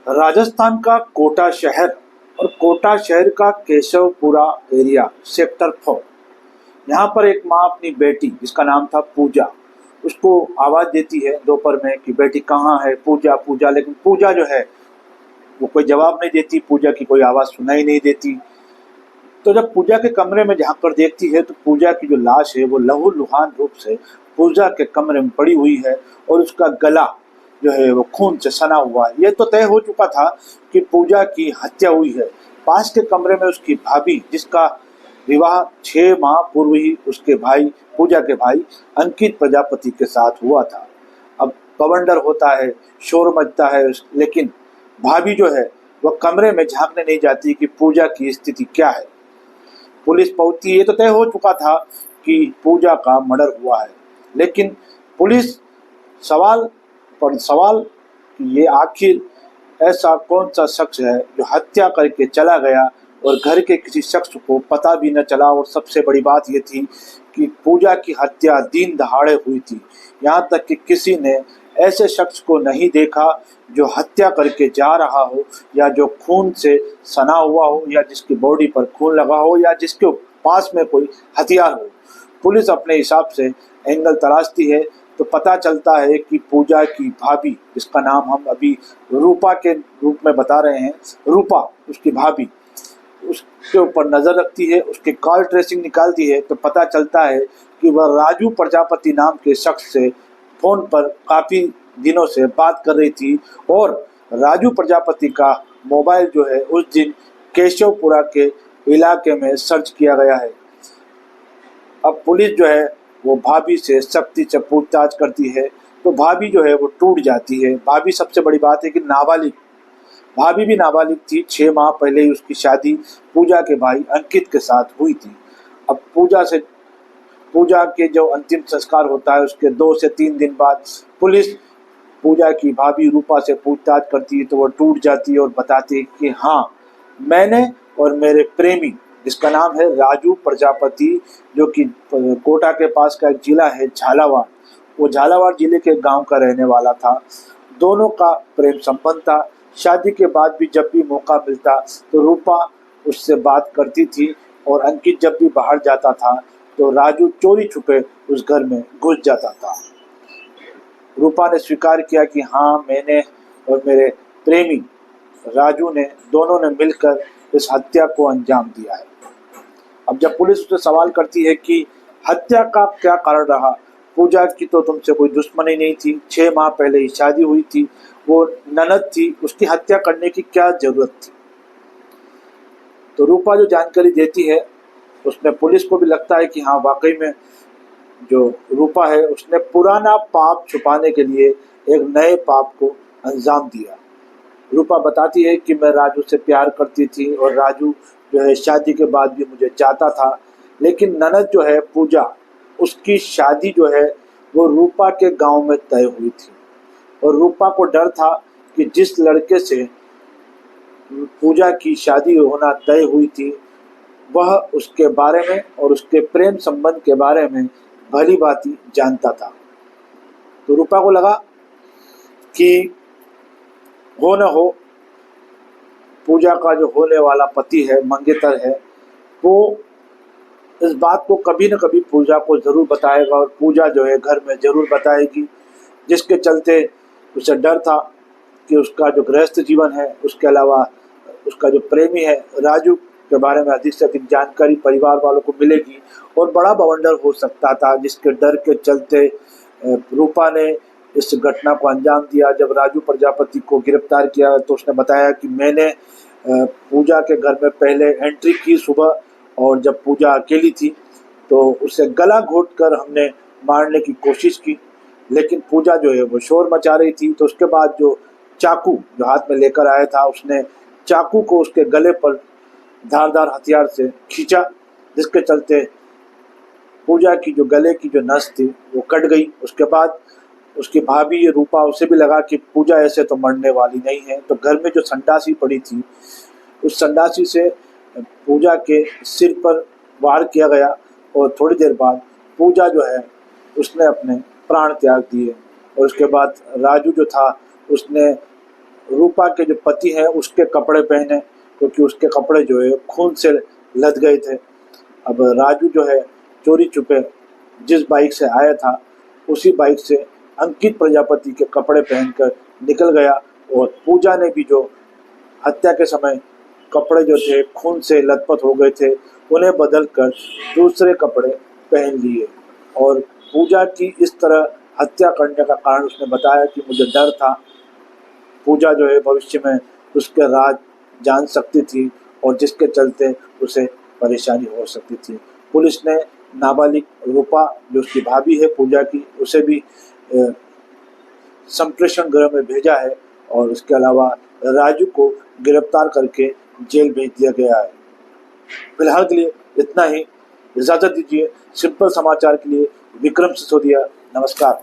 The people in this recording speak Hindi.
राजस्थान का कोटा शहर और कोटा शहर का केशवपुरा एरिया सेक्टर 4। यहाँ पर एक माँ अपनी बेटी जिसका नाम था पूजा, उसको आवाज़ देती है दोपहर में कि बेटी कहाँ है, पूजा पूजा। लेकिन पूजा जो है वो कोई जवाब नहीं देती, पूजा की कोई आवाज़ सुनाई नहीं देती। तो जब पूजा के कमरे में झांक कर देखती है तो पूजा की जो लाश है वो लहूलुहान रूप से पूजा के कमरे में पड़ी हुई है और उसका गला जो है वो खून से सना हुआ है। यह तो तय हो चुका था कि पूजा की हत्या हुई है। पास के कमरे में उसकी भाभी, जिसका विवाह 6 माह पूर्व ही उसके भाई, पूजा के भाई अंकित प्रजापति के साथ हुआ था। अब बवंडर होता है, शोर मचता है, लेकिन भाभी जो है वह कमरे में झांकने नहीं जाती कि पूजा की स्थिति क्या है। पुलिस पहुंचती है। ये तो तय हो चुका था कि पूजा का मर्डर हुआ है, लेकिन पुलिस सवाल पर सवाल कि ये आखिर ऐसा कौन सा शख्स है जो हत्या करके चला गया और घर के किसी शख्स को पता भी न चला। और सबसे बड़ी बात ये थी कि पूजा की हत्या दिन दहाड़े हुई थी। यहाँ तक कि किसी ने ऐसे शख्स को नहीं देखा जो हत्या करके जा रहा हो, या जो खून से सना हुआ हो, या जिसकी बॉडी पर खून लगा हो, या जिसके पास में कोई हथियार हो। पुलिस अपने हिसाब से एंगल तलाशती है तो पता चलता है कि पूजा की भाभी, जिसका नाम हम अभी रूपा के रूप में बता रहे हैं, रूपा उसकी भाभी, उसके ऊपर नज़र रखती है, उसके कॉल ट्रेसिंग निकालती है तो पता चलता है कि वह राजू प्रजापति नाम के शख्स से फ़ोन पर काफ़ी दिनों से बात कर रही थी। और राजू प्रजापति का मोबाइल जो है उस दिन केशवपुरा के इलाके में सर्च किया गया है। अब पुलिस जो है वो भाभी से सख्ती से पूछताछ करती है तो भाभी जो है वो टूट जाती है। भाभी, सबसे बड़ी बात है कि नाबालिग, भाभी भी नाबालिग थी। 6 माह पहले ही उसकी शादी पूजा के भाई अंकित के साथ हुई थी। अब पूजा के जो अंतिम संस्कार होता है उसके 2 से 3 दिन बाद पुलिस पूजा की भाभी रूपा से पूछताछ करती है तो वो टूट जाती है और बताती है कि हाँ, मैंने और मेरे प्रेमी, जिसका नाम है राजू प्रजापति, जो कि कोटा के पास का एक जिला है झालावाड़, वो झालावाड़ जिले के गांव का रहने वाला था। दोनों का प्रेम संबंध था। शादी के बाद भी जब भी मौका मिलता तो रूपा उससे बात करती थी और अंकित जब भी बाहर जाता था तो राजू चोरी छुपे उस घर में घुस जाता था। रूपा ने स्वीकार किया कि हाँ, मैंने और मेरे प्रेमी राजू ने, दोनों ने मिलकर इस हत्या को अंजाम दिया है। अब जब पुलिस उससे सवाल करती है कि हत्या का क्या कारण रहा, पूजा की तो तुमसे कोई दुश्मनी नहीं थी, 6 माह पहले ही शादी हुई थी, वो ननद थी, उसकी हत्या करने की क्या जरूरत थी। तो रूपा जो जानकारी देती है उसमें पुलिस को भी लगता है कि हाँ, वाकई में जो रूपा है उसने पुराना पाप छुपाने के लिए एक नए पाप को अंजाम दिया। रूपा बताती है कि मैं राजू से प्यार करती थी और राजू जो है शादी के बाद भी मुझे चाहता था, लेकिन ननद जो है पूजा, उसकी शादी जो है वो रूपा के गांव में तय हुई थी और रूपा को डर था कि जिस लड़के से पूजा की शादी होना तय हुई थी वह उसके बारे में और उसके प्रेम संबंध के बारे में भली भांति जानता था। तो रूपा को लगा कि हो न हो, पूजा का जो होने वाला पति है, मंगेतर है, वो इस बात को कभी न कभी पूजा को ज़रूर बताएगा और पूजा जो है घर में ज़रूर बताएगी, जिसके चलते उसे डर था कि उसका जो गृहस्थ जीवन है, उसके अलावा उसका जो प्रेमी है राजू के बारे में अधिक से अधिक जानकारी परिवार वालों को मिलेगी और बड़ा बवंडर हो सकता था, जिसके डर के चलते रूपा ने इस घटना को अंजाम दिया। जब राजू प्रजापति को गिरफ्तार किया तो उसने बताया कि मैंने पूजा के घर में पहले एंट्री की सुबह, और जब पूजा अकेली थी तो उसे गला घोंटकर हमने मारने की कोशिश की, लेकिन पूजा जो है वो शोर मचा रही थी। तो उसके बाद जो चाकू जो हाथ में लेकर आया था, उसने चाकू को उसके गले पर धारदार हथियार से खींचा, जिसके चलते पूजा की जो गले की जो नस थी वो कट गई। उसके बाद उसकी भाभी रूपा, उसे भी लगा कि पूजा ऐसे तो मरने वाली नहीं है, तो घर में जो संडासी पड़ी थी उस संडासी से पूजा के सिर पर वार किया गया और थोड़ी देर बाद पूजा जो है उसने अपने प्राण त्याग दिए। और उसके बाद राजू जो था उसने रूपा के जो पति हैं उसके कपड़े पहने, क्योंकि उसके कपड़े जो है खून से लद गए थे। अब राजू जो है चोरी छुपे जिस बाइक से आया था उसी बाइक से अंकित प्रजापति के कपड़े पहनकर निकल गया, और पूजा ने भी जो हत्या के समय कपड़े जो थे खून से लथपथ हो गए थे उन्हें बदलकर दूसरे कपड़े पहन लिए। और पूजा की इस तरह हत्या करने का कारण उसने बताया कि मुझे डर था, पूजा जो है भविष्य में उसके राज जान सकती थी और जिसके चलते उसे परेशानी हो सकती थी। पुलिस ने नाबालिग रूपा जो उसकी भाभी है पूजा की, उसे भी संप्रेषण गृह में भेजा है, और उसके अलावा राजू को गिरफ्तार करके जेल भेज दिया गया है। फिलहाल के लिए इतना ही, इजाजत दीजिए। सिंपल समाचार के लिए विक्रम सिसोदिया, नमस्कार।